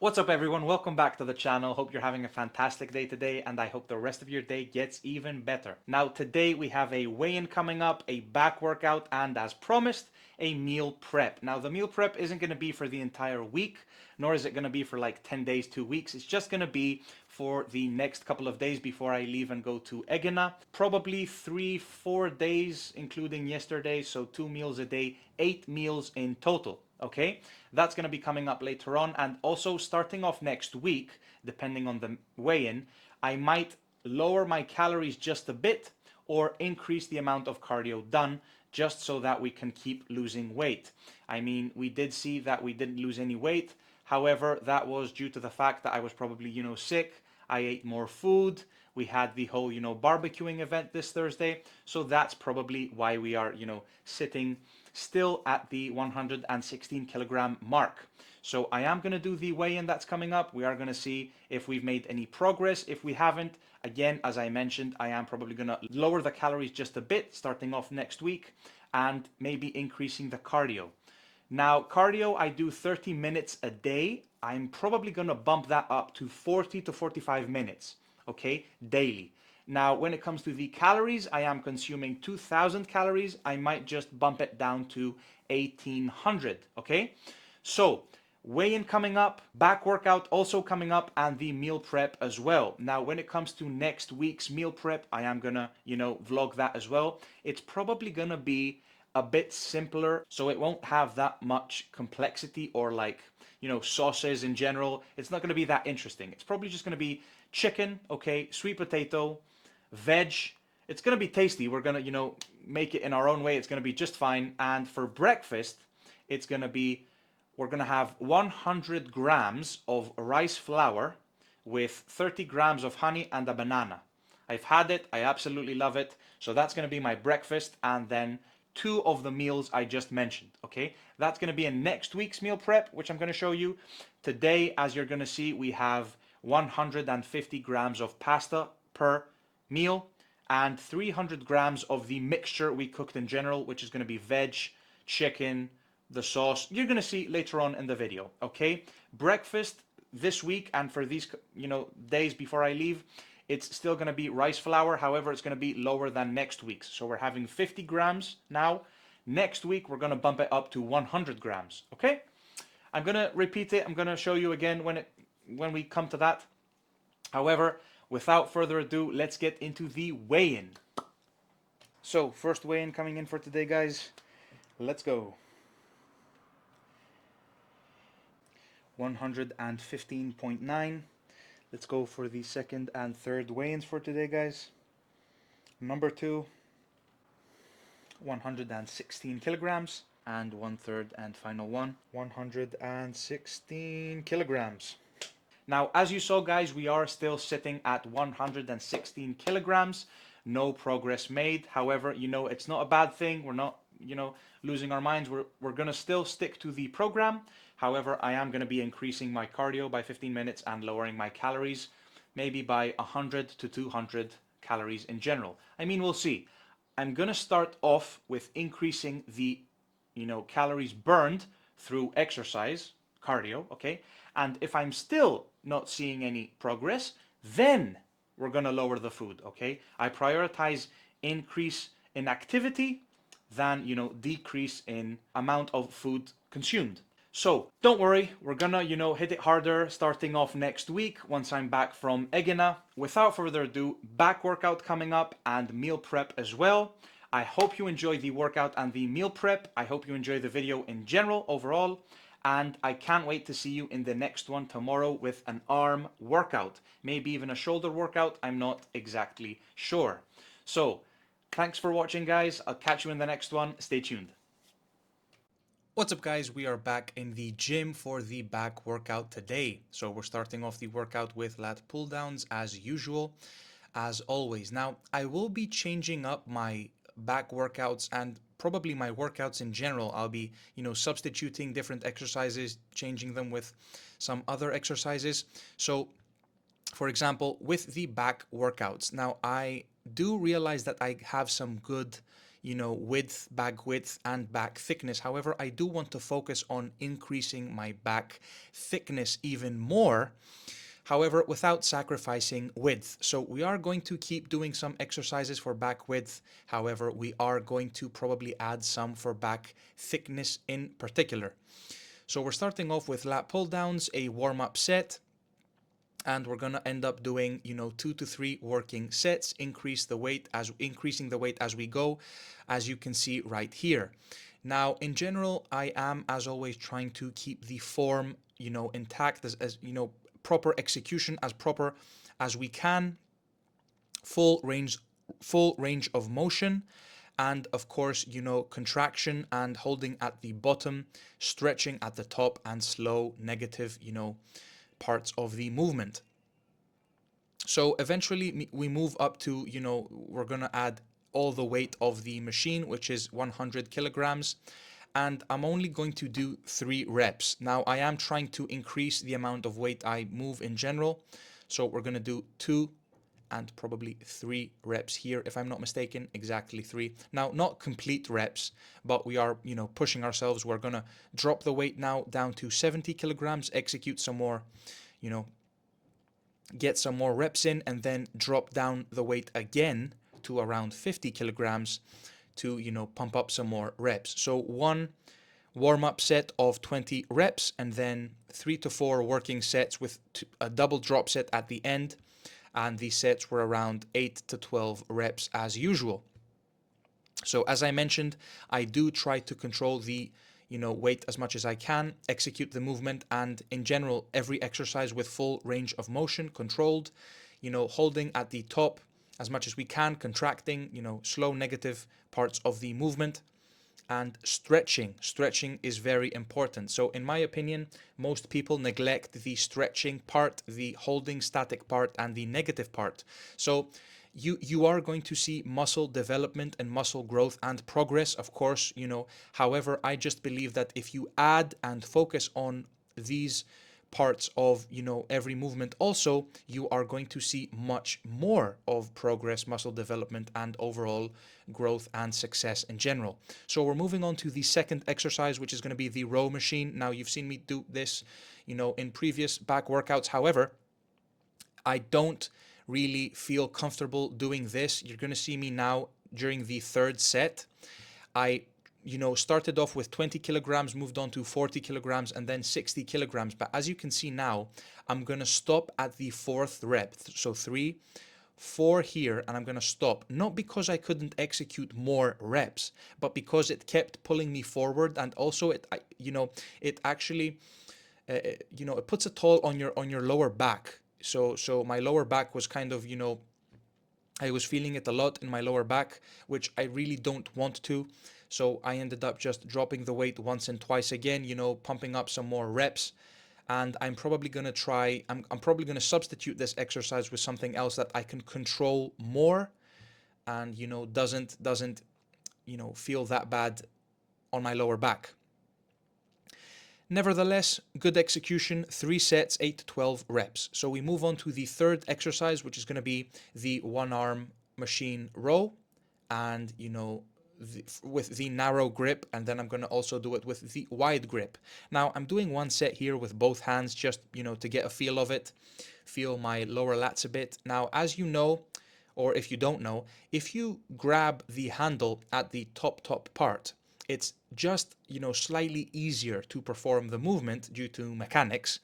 What's up everyone? Welcome back to the channel. Hope you're having a fantastic day today and I hope the rest of your day gets even better. Now today we have a weigh-in coming up, a back workout, and as promised, a meal prep. Now the meal prep isn't going to be for the entire week, nor is it going to be for like 10 days, 2 weeks. It's just going to be for the next couple of days before I leave and go to Egina. Probably 3-4 days including yesterday, so 2 meals a day, 8 meals in total. Okay, that's going to be coming up later on, and also starting off next week, depending on the weigh-in, I might lower my calories just a bit or increase the amount of cardio done just so that we can keep losing weight. I mean, we did see that we didn't lose any weight. However, that was due to the fact that I was probably, sick. I ate more food. We had the whole, barbecuing event this Thursday. So that's probably why we are, sitting still at the 116 kilogram mark. So I am going to do the weigh-in that's coming up. We are going to see if we've made any progress. If we haven't, again, as I mentioned, I am probably going to lower the calories just a bit starting off next week and maybe increasing the cardio. Now, cardio, I do 30 minutes a day. I'm probably going to bump that up to 40 to 45 minutes, okay, daily. Now, when it comes to the calories, I am consuming 2,000 calories. I might just bump it down to 1,800, okay? So, weigh-in coming up, back workout also coming up, and the meal prep as well. Now, when it comes to next week's meal prep, I am gonna, vlog that as well. It's probably gonna be a bit simpler, so it won't have that much complexity or like, sauces in general. It's not gonna be that interesting. It's probably just gonna be chicken, okay, sweet potato, veg. It's gonna be tasty. We're gonna, make it in our own way. It's gonna be just fine. And for breakfast, it's gonna be, we're gonna have 100 grams of rice flour with 30 grams of honey and a banana. I've had it. I absolutely love it. So that's gonna be my breakfast, and then 2 of the meals I just mentioned, okay? That's gonna be in next week's meal prep, which I'm gonna show you. Today, as you're gonna see, we have 150 grams of pasta per meal and 300 grams of the mixture we cooked in general, which is going to be veg, chicken, the sauce. You're going to see later on in the video, okay? Breakfast this week and for these, days before I leave, it's still going to be rice flour. However, it's going to be lower than next week's. So we're having 50 grams now. Next week, we're going to bump it up to 100 grams, okay? I'm going to repeat it. I'm going to show you again when we come to that. However, without further ado, let's get into the weigh-in. So, first weigh-in coming in for today, guys. Let's go. 115.9. Let's go for the second and third weigh-ins for today, guys. Number 2, 116 kilograms. And 1/3 and final one, 116 kilograms. Now, as you saw, guys, we are still sitting at 116 kilograms. No progress made. However, it's not a bad thing. We're not, losing our minds. We're going to still stick to the program. However, I am going to be increasing my cardio by 15 minutes and lowering my calories, maybe by 100 to 200 calories in general. I mean, we'll see. I'm going to start off with increasing the, calories burned through exercise, cardio, okay? And if I'm still not seeing any progress, then we're going to lower the food, okay? I prioritize increase in activity than, decrease in amount of food consumed. So don't worry, we're gonna, hit it harder starting off next week once I'm back from Egina. Without further ado, back workout coming up and meal prep as well. I hope you enjoy the workout and the meal prep. I hope you enjoy the video in general, overall. And I can't wait to see you in the next one tomorrow with an arm workout. Maybe even a shoulder workout, I'm not exactly sure. So, thanks for watching, guys. I'll catch you in the next one. Stay tuned. What's up, guys? We are back in the gym for the back workout today. So we're starting off the workout with lat pull downs as usual, as always. Now, I will be changing up my back workouts and probably my workouts in general. I'll be, substituting different exercises, changing them with some other exercises. So, for example, with the back workouts, now I do realize that I have some good, width, back width, and back thickness. However, I do want to focus on increasing my back thickness even more, however, without sacrificing width. So we are going to keep doing some exercises for back width. However, we are going to probably add some for back thickness in particular. So we're starting off with lat pull downs, a warm-up set, and we're gonna end up doing 2 to 3 working sets, increasing the weight as we go, as you can see right here. Now, in general, I am, as always, trying to keep the form intact, as proper execution, as proper as we can, full range of motion, and of course contraction and holding at the bottom, stretching at the top, and slow negative parts of the movement. So eventually we move up to, we're gonna add all the weight of the machine, which is 100 kilograms, and I'm only going to do 3 reps. Now I am trying to increase the amount of weight I move in general, so we're gonna do 2 and probably 3 reps here, if I'm not mistaken, exactly 3. Now, not complete reps, but we are, pushing ourselves. We're gonna drop the weight now down to 70 kilograms, execute some more, get some more reps in, and then drop down the weight again to around 50 kilograms to, pump up some more reps. So one warm-up set of 20 reps, and then 3 to 4 working sets with a double drop set at the end. And these sets were around 8 to 12 reps as usual. So as I mentioned, I do try to control the weight as much as I can, execute the movement, and in general, every exercise with full range of motion, controlled, holding at the top as much as we can, contracting, slow negative parts of the movement, and stretching. Stretching is very important. So in my opinion, most people neglect the stretching part, the holding static part, and the negative part. So you are going to see muscle development and muscle growth and progress, of course, however, I just believe that if you add and focus on these parts of every movement also, you are going to see much more of progress, muscle development, and overall growth and success in general. So we're moving on to the second exercise, which is going to be the row machine. Now, you've seen me do this in previous back workouts. However, I don't really feel comfortable doing this. You're going to see me now during the third set. I started off with 20 kilograms, moved on to 40 kilograms, and then 60 kilograms. But as you can see now, I'm going to stop at the 4th rep. So 3, 4 here, and I'm going to stop. Not because I couldn't execute more reps, but because it kept pulling me forward, and also it actually, it puts a toll on your lower back. So my lower back was kind of, I was feeling it a lot in my lower back, which I really don't want to. So I ended up just dropping the weight once and twice again, pumping up some more reps. And I'm probably going to try, I'm probably going to substitute this exercise with something else that I can control more and, doesn't feel that bad on my lower back. Nevertheless, good execution, 3 sets, 8 to 12 reps. So we move on to the third exercise, which is going to be the 1-arm machine row, and, with the narrow grip, and then I'm going to also do it with the wide grip. Now, I'm doing 1 set here with both hands, just, to get a feel of it, feel my lower lats a bit. Now, as you know, or if you don't know, if you grab the handle at the top part, it's just, slightly easier to perform the movement due to mechanics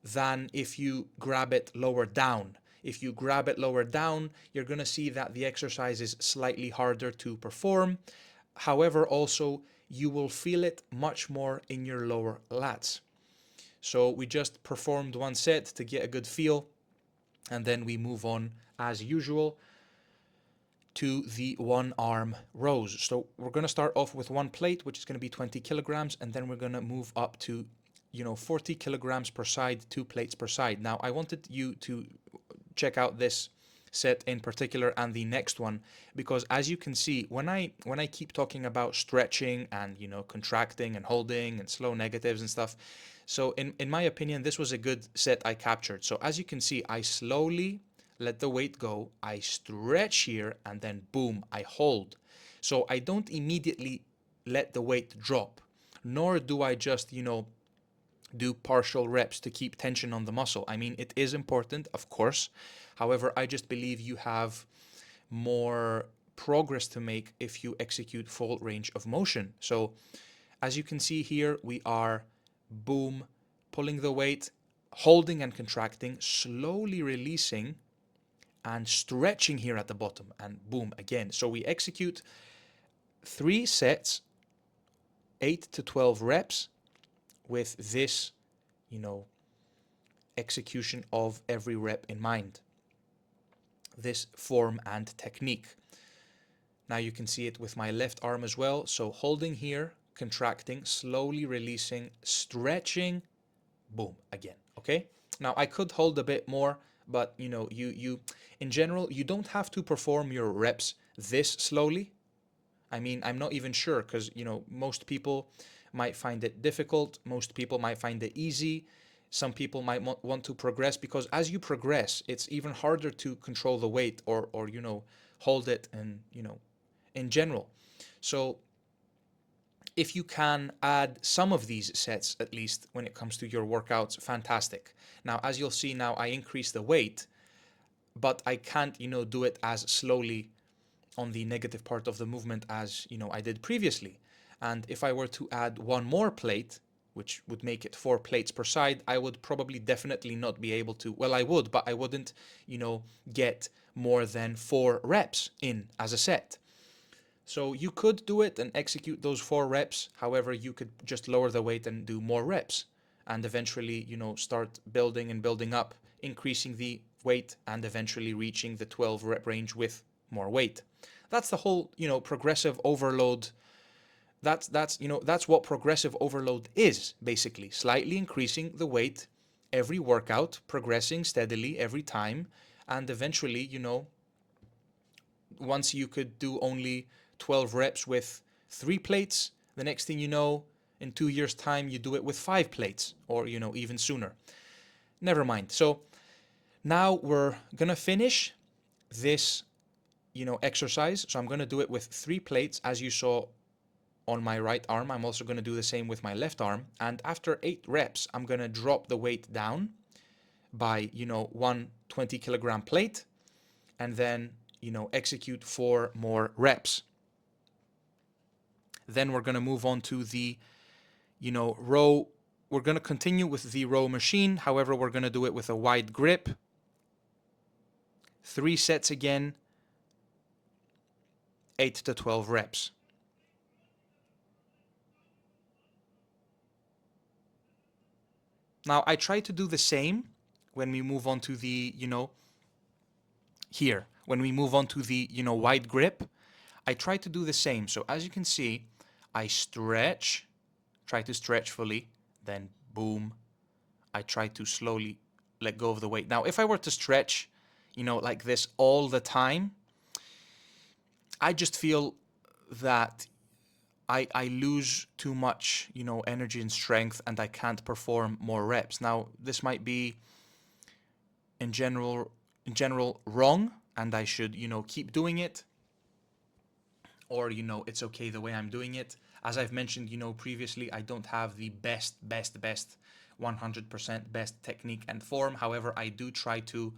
than if you grab it lower down. If you grab it lower down, you're going to see that the exercise is slightly harder to perform. However, also, you will feel it much more in your lower lats. So we just performed 1 set to get a good feel, and then we move on as usual to the 1-arm rows. So we're going to start off with 1 plate, which is going to be 20 kilograms, and then we're going to move up to 40 kilograms per side, 2 plates per side. Now, I wanted you to check out this set in particular and the next one, because as you can see, when I keep talking about stretching and contracting and holding and slow negatives and stuff, so in my opinion, this was a good set I captured. So as you can see, I slowly let the weight go, I stretch here, and then boom, I hold. So I don't immediately let the weight drop, nor do I just, do partial reps to keep tension on the muscle. I mean, it is important, of course. However, I just believe you have more progress to make if you execute full range of motion. So as you can see here, we are boom, pulling the weight, holding and contracting, slowly releasing and stretching here at the bottom, and boom again. So we execute 3 sets, 8 to 12 reps with this, you know, execution of every rep in mind, this form and technique. Now you can see it with my left arm as well. So holding here, contracting, slowly releasing, stretching, boom, again, okay? Now I could hold a bit more, but you in general, you don't have to perform your reps this slowly. I mean, I'm not even sure because, most people might find it difficult. Most people might find it easy. Some people might want to progress because as you progress, it's even harder to control the weight or hold it and, in general. So if you can add some of these sets, at least when it comes to your workouts, fantastic. Now, as you'll see now, I increase the weight, but I can't, do it as slowly on the negative part of the movement as I did previously. And if I were to add one more plate, which would make it 4 plates per side, I would probably definitely not be able to. Well, I would, but I wouldn't, get more than 4 reps in as a set. So you could do it and execute those 4 reps. However, you could just lower the weight and do more reps and eventually, start building and building up, increasing the weight and eventually reaching the 12 rep range with more weight. That's the whole, progressive overload. That's what progressive overload is, basically. Slightly increasing the weight every workout, progressing steadily every time, and eventually, once you could do only 12 reps with 3 plates, the next thing you know, in 2 years' time, you do it with 5 plates or, even sooner. Never mind. So now we're going to finish this, exercise. So I'm going to do it with 3 plates, as you saw on my right arm. I'm also going to do the same with my left arm. And after 8 reps, I'm going to drop the weight down by, one 20-kilogram plate and then, execute 4 more reps. Then we're going to move on to the, row. We're going to continue with the row machine. However, we're going to do it with a wide grip. 3 sets again, 8 to 12 reps. Now, I try to do the same when we move on to the, here. When we move on to the, wide grip, I try to do the same. So as you can see, I stretch, try to stretch fully, then boom, I try to slowly let go of the weight. Now, if I were to stretch, like this all the time, I just feel that I lose too much, energy and strength, and I can't perform more reps. Now, this might be in general wrong, and I should, keep doing it, or it's okay the way I'm doing it. As I've mentioned, previously, I don't have the best 100% best technique and form. However, I do try to,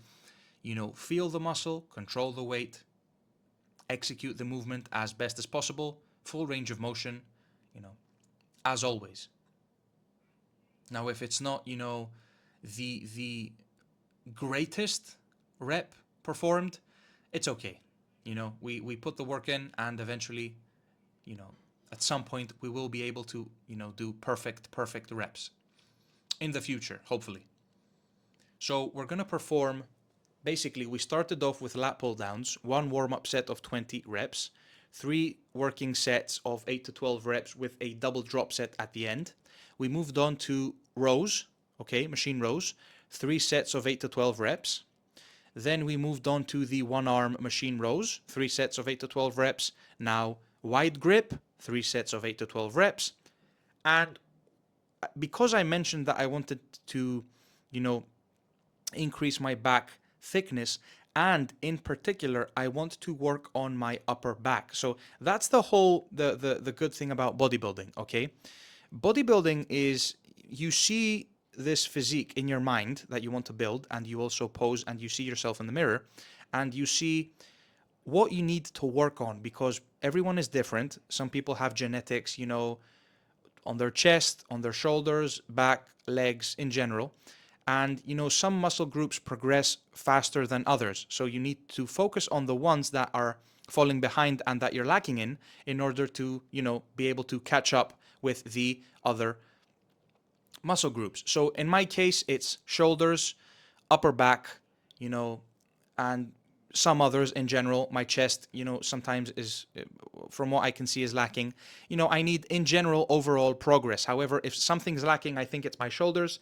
feel the muscle, control the weight, execute the movement as best as possible, full range of motion, as always. Now, if it's not, the greatest rep performed, it's okay. We put the work in, and eventually, at some point we will be able to, do perfect reps in the future, hopefully. So we're going to perform, basically, we started off with lat pull downs, one warm-up set of 20 reps, 3 working sets of 8 to 12 reps with a double drop set at the end. We moved on to rows, okay, machine rows, 3 sets of 8 to 12 reps. Then we moved on to the one arm machine rows, 3 sets of 8 to 12 reps. Now wide grip, 3 sets of 8 to 12 reps. And because I mentioned that I wanted to, increase my back thickness, And in particular, I want to work on my upper back. So that's the whole the good thing about bodybuilding, okay? Bodybuilding is, you see this physique in your mind that you want to build, and you also pose and you see yourself in the mirror, and you see what you need to work on, because everyone is different. Some people have genetics, on their chest, on their shoulders, back, legs in general. And some muscle groups progress faster than others. So you need to focus on the ones that are falling behind and that you're lacking in order to, be able to catch up with the other muscle groups. So in my case, it's shoulders, upper back, you know, and some others in general. My chest, sometimes is, from what I can see, is lacking. I need in general overall progress. However, if something's lacking, I think it's my shoulders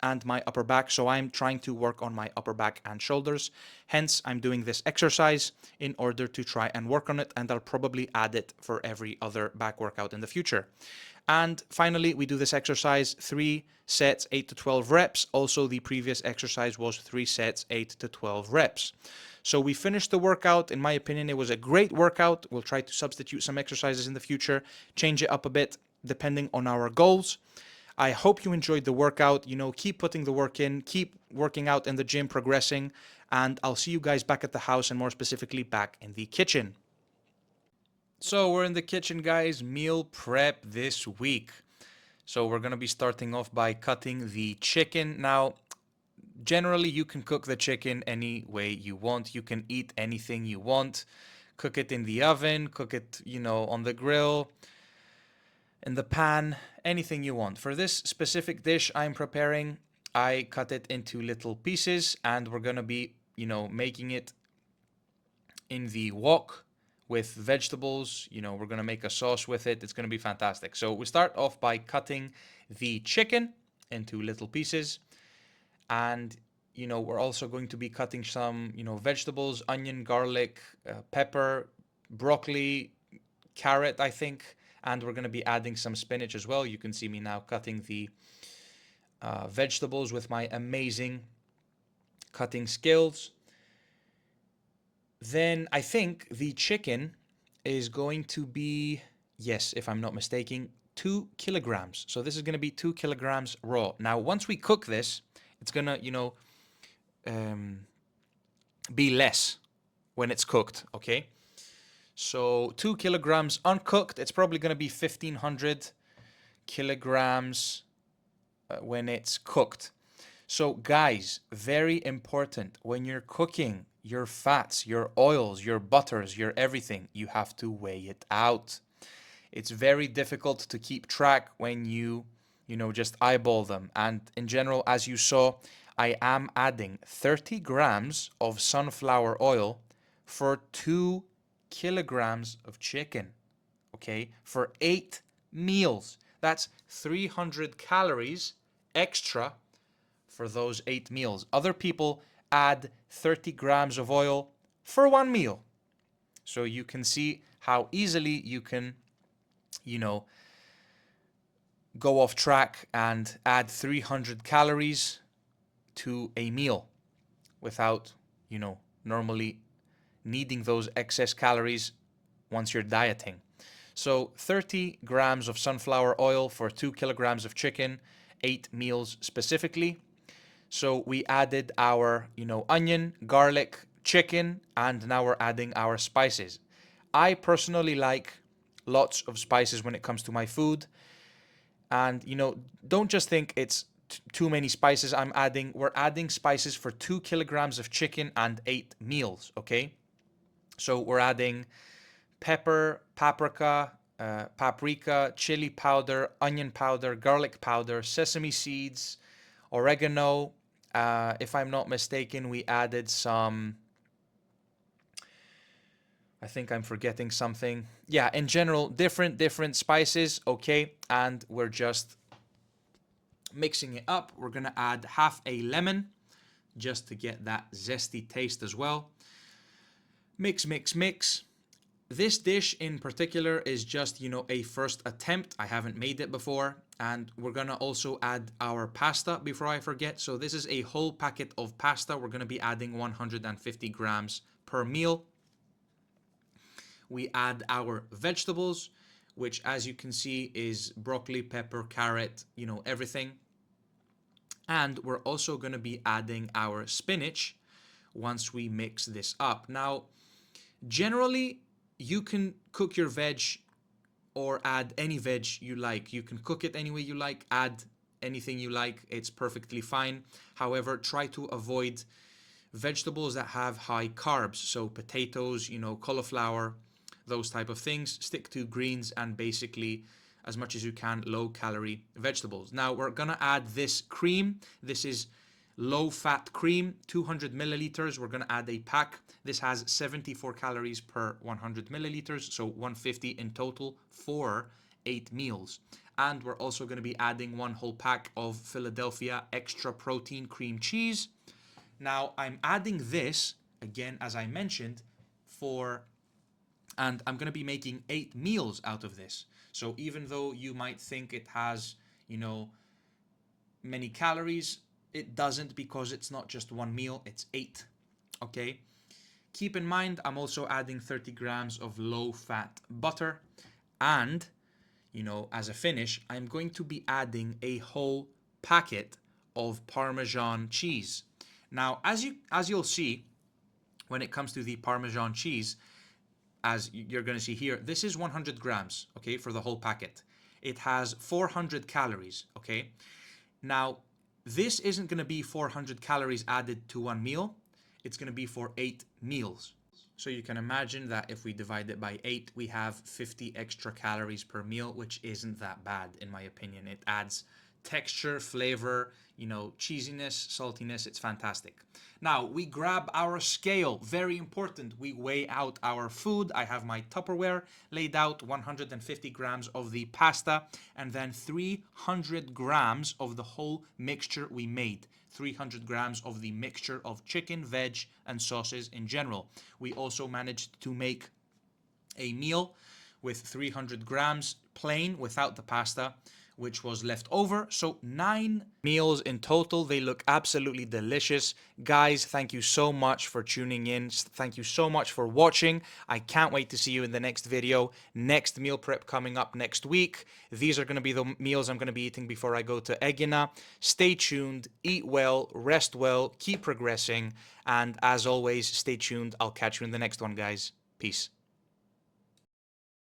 and my upper back. So I'm trying to work on my upper back and shoulders. Hence, I'm doing this exercise in order to try and work on it. And I'll probably add it for every other back workout in the future. And finally, we do this exercise 3 sets, 8 to 12 reps. Also, the previous exercise was 3 sets, 8 to 12 reps. So we finished the workout. In my opinion, it was a great workout. We'll try to substitute some exercises in the future, change it up a bit depending on our goals. I hope you enjoyed the workout. Keep putting the work in, keep working out in the gym, progressing, and I'll see you guys back at the house, and more specifically back in the kitchen. So we're in the kitchen, guys. Meal prep this week. So we're going to be starting off by cutting the chicken. Now, generally, you can cook the chicken any way you want. You can eat anything you want. Cook it in the oven, cook it, on the grill, in the pan, anything you want. For this specific dish I'm preparing, I cut it into little pieces, and we're going to be, making it in the wok with vegetables. We're going to make a sauce with it. It's going to be fantastic. So we start off by cutting the chicken into little pieces. And, we're also going to be cutting some, vegetables, onion, garlic, pepper, broccoli, carrot, I think. And we're going to be adding some spinach as well. You can see me now cutting the vegetables with my amazing cutting skills. Then I think the chicken is going to be, yes, if I'm not mistaken, 2 kilograms. So this is going to be 2 kilograms raw. Now, once we cook this, it's going to, be less when it's cooked, okay? So 2 kilograms uncooked, it's probably going to be 1,500 kilograms when it's cooked. So guys, very important, when you're cooking your fats, your oils, your butters, your everything, you have to weigh it out. It's very difficult to keep track when you just eyeball them. And in general, as you saw, I am adding 30 grams of sunflower oil for 2 kilograms of chicken, okay, for 8 meals. That's 300 calories extra for those 8 meals. Other people add 30 grams of oil for 1 meal. So you can see how easily you can, go off track and add 300 calories to a meal without, normally needing those excess calories once you're dieting. So 30 grams of sunflower oil for 2 kilograms of chicken, 8 meals specifically. So we added our, onion, garlic, chicken, and now we're adding our spices. I personally like lots of spices when it comes to my food. And, don't just think it's too many spices we're adding spices for 2 kilograms of chicken and 8 meals, okay? So we're adding pepper, paprika, chili powder, onion powder, garlic powder, sesame seeds, oregano. If I'm not mistaken, we added some. I think I'm forgetting something. Yeah, in general, different spices, okay? And we're just mixing it up. We're gonna add half a lemon just to get that zesty taste as well. Mix, mix, mix. This dish in particular is just, a first attempt. I haven't made it before. And we're gonna also add our pasta before I forget. So this is a whole packet of pasta. We're gonna be adding 150 grams per meal. We add our vegetables, which as you can see is broccoli, pepper, carrot, everything. And we're also gonna be adding our spinach once we mix this up. Now, generally, you can cook your veg or add any veg you like. You can cook it any way you like, add anything you like, it's perfectly fine. However, try to avoid vegetables that have high carbs, so potatoes, cauliflower, those type of things. Stick to greens and basically as much as you can low calorie vegetables. Now we're gonna add this cream. This is low fat cream, 200 milliliters. We're gonna add a pack. This has 74 calories per 100 milliliters, so 150 in total for 8 meals. And we're also gonna be adding one whole pack of Philadelphia extra protein cream cheese. Now I'm adding this, again, as I mentioned, and I'm going to be making 8 meals out of this. So even though you might think it has, many calories, it doesn't, because it's not just one meal, it's 8. Okay? Keep in mind, I'm also adding 30 grams of low-fat butter. And, as a finish, I'm going to be adding a whole packet of Parmesan cheese. Now, as you'll see, when it comes to the Parmesan cheese, as you're going to see here, this is 100 grams, okay, for the whole packet. It has 400 calories, okay? Now, this isn't going to be 400 calories added to one meal. It's going to be for 8 meals. So you can imagine that if we divide it by 8, we have 50 extra calories per meal, which isn't that bad in my opinion. It adds texture, flavor, cheesiness, saltiness. It's fantastic. Now we grab our scale. Very important. We weigh out our food. I have my Tupperware laid out, 150 grams of the pasta, and then 300 grams of the whole mixture we made. 300 grams of the mixture of chicken, veg, and sauces in general. We also managed to make a meal with 300 grams plain without the pasta, which was left over. So 9 meals in total. They look absolutely delicious. Guys, thank you so much for tuning in. Thank you so much for watching. I can't wait to see you in the next video. Next meal prep coming up next week. These are going to be the meals I'm going to be eating before I go to Egina. Stay tuned, eat well, rest well, keep progressing, and as always, stay tuned. I'll catch you in the next one, guys. Peace.